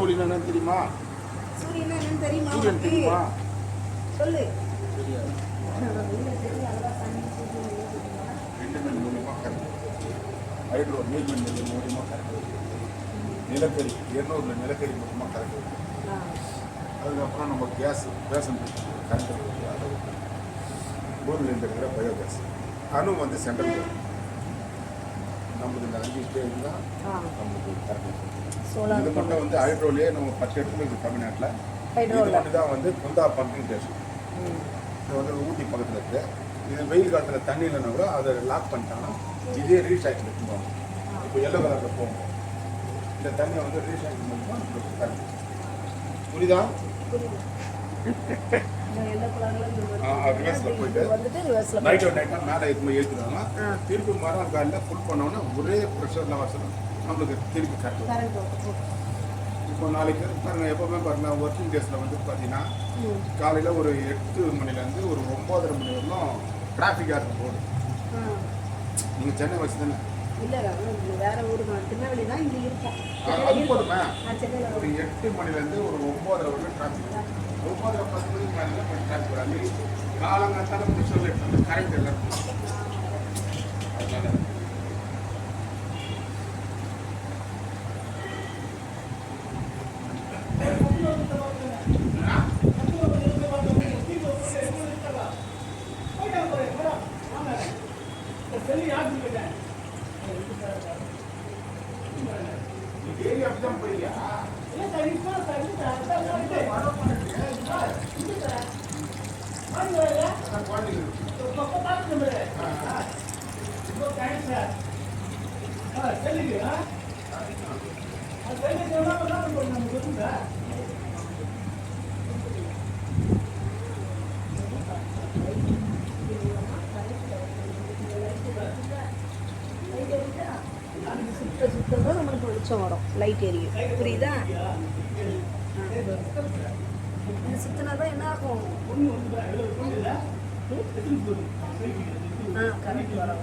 ஒளினா என்னன்னு தெரியுமா? சூரியனா என்னன்னு தெரியுமா? சூரியன் தெரியுமா? சொல்லு. தெரியாது. விண்டமின் மூலியமாக கரெக்ட். ஹைட்ரோ நீர்மின் மூலியமாக கரெக்ட். நிலக்கரி 200 நிலக்கரி மூலமாக கரெக்ட். அதுக்கப்புறம் நம்ம கேஸ் பேசன் கரெக்ட் அதை பூமியில் இருக்கிற பயோகேஸ் அணு வந்து சென்ட்ரல் நம்மளுக்கு இந்த 5 ஸ்டேஜ் தான் நம்மளுக்கு கரெக்ட். இது மட்டும் வந்து ஹைட்ரோலே நம்ம 10 இடத்துல இருக்குது தமிழ்நாட்டில். இது மட்டும் தான் வந்து குந்தா பம்பிங் ஸ்டேஷன். இது வந்து ஊட்டி பக்கத்தில் இருக்குது. இது வெயில் காலத்தில் தண்ணி இல்லைன்னா கூட அதை லாக் பண்ணிட்டாங்கன்னா இதே ரீசைக்கிள் எடுத்துக்குவாங்க. இப்போ எல்லோ கலரில் போகும். இந்த தண்ணியை வந்து ரீசைக்கிள் பண்ணிட்டு கரெக்ட். புரியுதா? ரிவர்ஸில் போயிட்டு நைட்டோ நைட்டாக மேலே எதுவுமே ஏற்றுறாங்க. திருப்பி மரம் காலில் ஃபுல் பண்ணோன்னா ஒரே ப்ரெஷரில் வசனம் நம்மளுக்கு திருப்பி கரெக்ட். இப்போ நாளைக்கு பாருங்கள், எப்போவுமே பாருங்கள் ஒர்க்கிங் டேஸில் வந்து பார்த்தீங்கன்னா காலையில் ஒரு 8 மணிலேருந்து ஒரு 9:30 மணி வரலாம் டிராஃபிக்காக இருக்கும் ரோடு. நீங்கள் சென்னை வச்சு தானே? இல்லை, வேற ஊர் திருநெல்வேலி தான் இங்கே இருக்கும். அது போதுமே. ஒரு 8 மணிலேருந்து ஒரு 9:30 வரைக்கும் டிராஃபிக். 9:30 10 மணிக்கு மேலே கொஞ்சம் டிராஃபிக் வராது. காலங்காத்தால ப்ரெஷரில் எடுத்து கரெக்ட் எல்லாம் அதனால ஏரியா அப்படிதான் போயியா? சுத்தம் நம்மளுக்கு வெளிச்சம் வரும், லைட் எரியும். புரியுதா? சுத்தினா தான் என்ன ஆகும்? கரெக்ட் வரும்.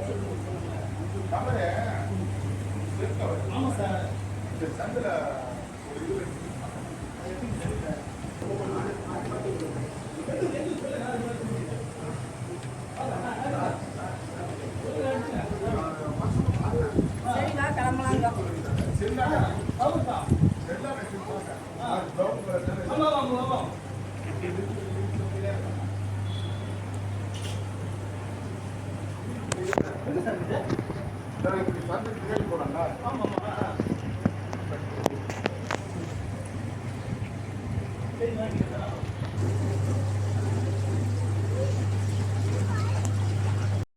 சரிங்களா, கிளம்பலாங்க. போறாங்க.